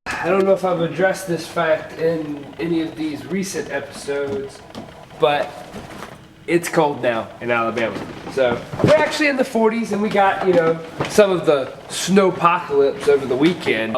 I don't know if I've addressed this fact in any of these recent episodes, but it's cold now in Alabama. So we're actually in the 40s and we got, some of the snowpocalypse over the weekend.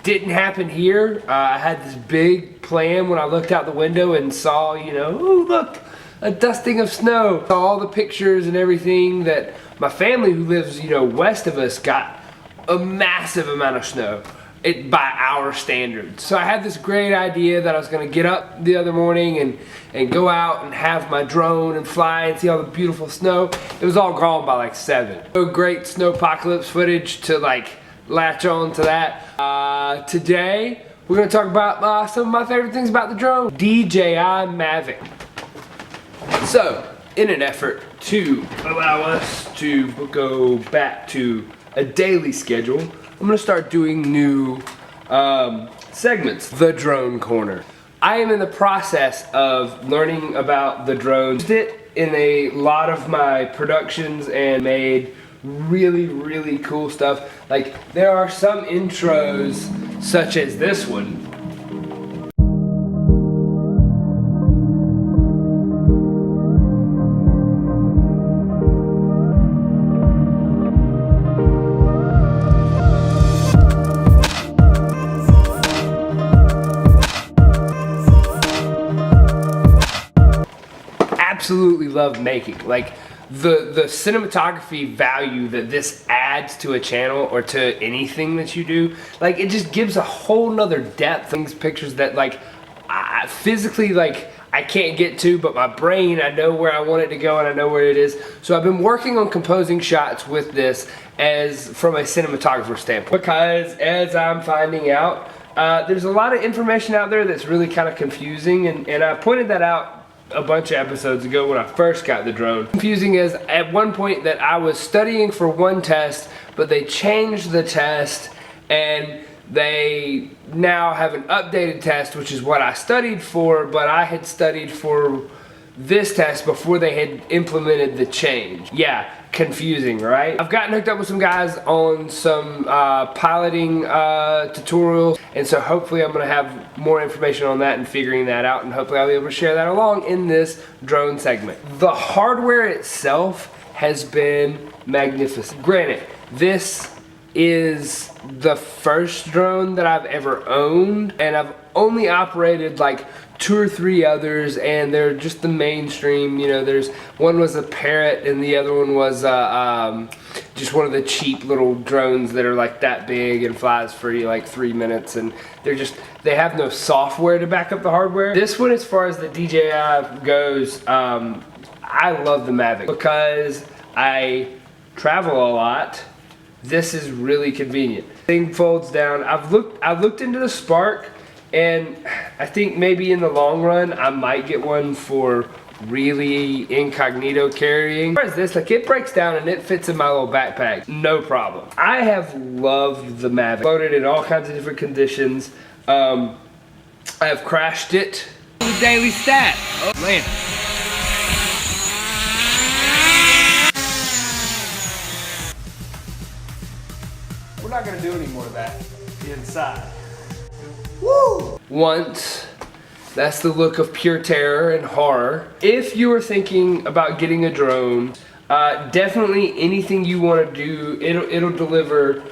Didn't happen here. I had this big plan when I looked out the window and saw, ooh, look, a dusting of snow. Saw all the pictures and everything that my family who lives, west of us got a massive amount of snow. By our standards. So I had this great idea that I was going to get up the other morning and go out and have my drone and fly and see all the beautiful snow. It was all gone by like 7. So great snowpocalypse footage to latch on to that. Today we're going to talk about some of my favorite things about the drone. DJI Mavic. So in an effort to allow us to go back to a daily schedule, I'm gonna start doing new segments. The Drone Corner. I am in the process of learning about the drone. Used it in a lot of my productions and made really, really cool stuff. Like there are some intros such as this one. Absolutely love making. Like the cinematography value that this adds to a channel or to anything that you do, like it just gives a whole nother depth. Things, pictures that I physically I can't get to, but my brain, I know where I want it to go and I know where it is. So I've been working on composing shots with this as from a cinematographer standpoint, because as I'm finding out, there's a lot of information out there that's really kind of confusing, and I pointed that out a bunch of episodes ago when I first got the drone. Confusing is at one point that I was studying for one test, but they changed the test and they now have an updated test, which is what I studied for, but I had studied for this test before they had implemented the change. Yeah, confusing, right? I've gotten hooked up with some guys on some piloting tutorials, and so hopefully I'm gonna have more information on that and figuring that out, and hopefully I'll be able to share that along in this drone segment. The hardware itself has been magnificent. Granted, this is the first drone that I've ever owned, and I've only operated like 2 or 3 others, and they're just the mainstream. There's one was a Parrot and the other one was just one of the cheap little drones that are like that big and flies for like 3 minutes, and they have no software to back up the hardware. This one, as far as the DJI goes, I love the Mavic because I travel a lot. This is really convenient. Thing folds down. I've looked into the Spark, and I think maybe in the long run I might get one for really incognito carrying. As far as this, it breaks down and it fits in my little backpack, no problem. I have loved the Mavic. Loaded in all kinds of different conditions. I have crashed it. The daily stat. Oh man. We're not gonna do any more of that inside. Woo! Once, that's the look of pure terror and horror. If you are thinking about getting a drone, definitely anything you want to do, it'll deliver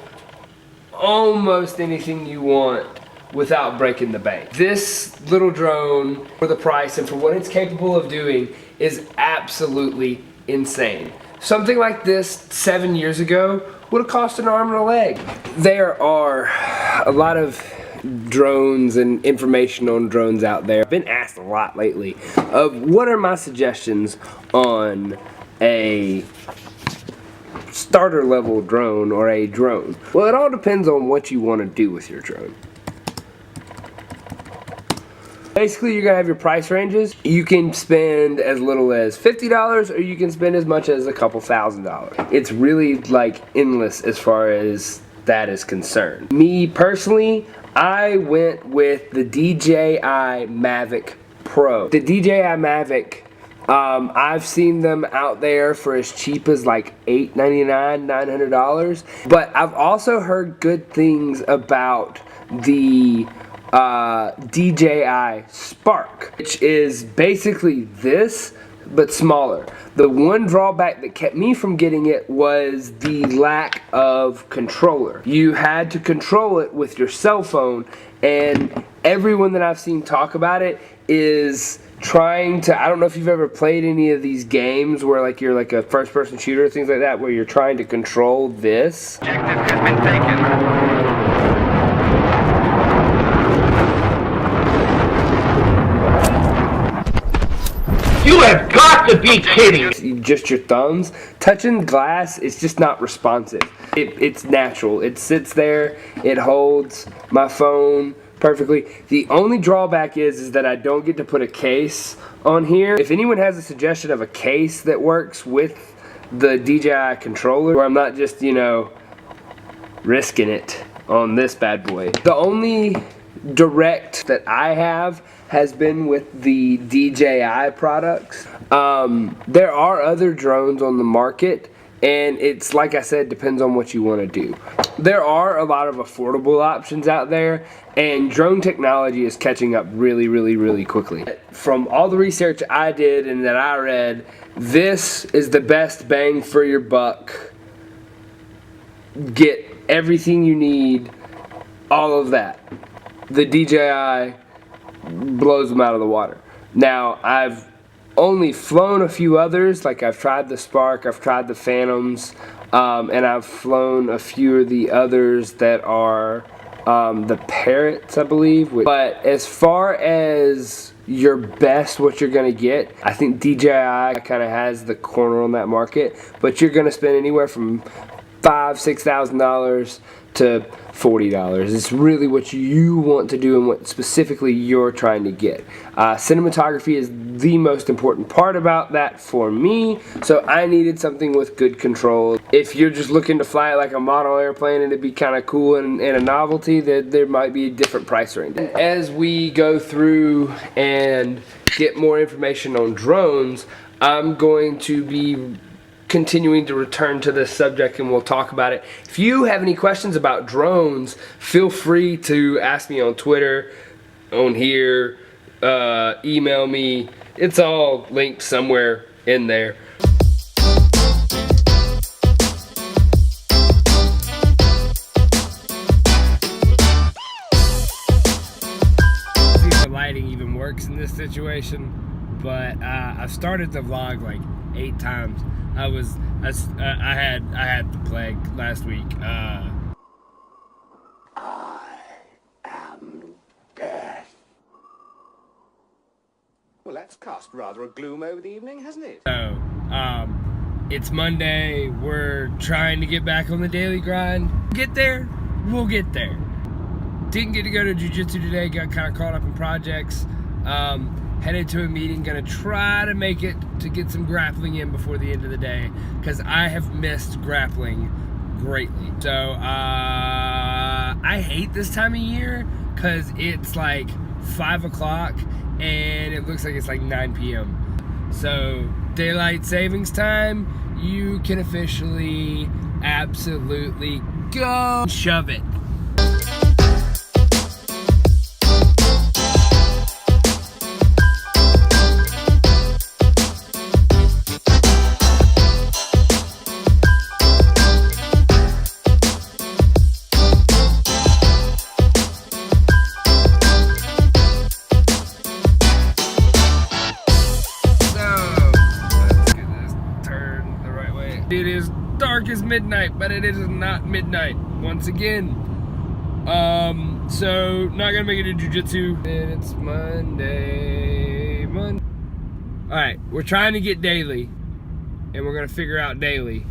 almost anything you want without breaking the bank. This little drone, for the price and for what it's capable of doing, is absolutely insane. Something like this 7 years ago would have cost an arm and a leg. There are a lot of drones and information on drones out there. I've been asked a lot lately of what are my suggestions on a starter level drone or a drone. Well, it all depends on what you want to do with your drone. Basically, you're gonna have your price ranges. You can spend as little as $50 or you can spend as much as a couple $1,000s. It's really like endless as far as that is concerned. Me personally, I went with the DJI Mavic Pro. The DJI Mavic, I've seen them out there for as cheap as like $899, $900. But I've also heard good things about the DJI Spark, which is basically this but smaller. The one drawback that kept me from getting it was the lack of controller. You had to control it with your cell phone, and everyone that I've seen talk about it is trying to, I don't know if you've ever played any of these games where like you're like a first person shooter, things like that, where you're trying to control this. Objective has been taken. You have got to be kidding! Just your thumbs. Touching glass is just not responsive. It's natural. It sits there. It holds my phone perfectly. The only drawback is that I don't get to put a case on here. If anyone has a suggestion of a case that works with the DJI controller, where I'm not just, you know, risking it on this bad boy. The only direct that I have has been with the DJI products. There are other drones on the market, and it's like I said, depends on what you want to do. There are a lot of affordable options out there, and drone technology is catching up really quickly. From all the research I did and that I read, this is the best bang for your buck. Get everything you need, all of that. The DJI blows them out of the water. Now, I've only flown a few others, like I've tried the Spark, I've tried the Phantoms, and I've flown a few of the others that are the Parrots, I believe. But as far as your best, what you're gonna get, I think DJI kind of has the corner on that market, but you're gonna spend anywhere from $5,000–6,000 to $40. It's really what you want to do and what specifically you're trying to get. Cinematography is the most important part about that for me, so I needed something with good control. If you're just looking to fly it like a model airplane and it'd be kind of cool and a novelty, then there might be a different price range. As we go through and get more information on drones, I'm going to be continuing to return to this subject and we'll talk about it. If you have any questions about drones, feel free to ask me on Twitter, on here, email me. It's all linked somewhere in there. See if the lighting even works in this situation, but I've started the vlog like 8 times. I had the plague last week. I am death. Well, that's cast rather a gloom over the evening, hasn't it? So, it's Monday. We're trying to get back on the daily grind. Get there, we'll get there. Didn't get to go to jiu-jitsu today. Got kind of caught up in projects. Headed to a meeting, gonna try to make it to get some grappling in before the end of the day, because I have missed grappling greatly. So I hate this time of year because it's like 5 o'clock and it looks like it's like 9 p.m. So daylight savings time, you can officially absolutely go shove it. It is dark as midnight, but it is not midnight. Once again, So not gonna make it to jujitsu. And it's Monday. All right, we're trying to get daily, and we're gonna figure out daily.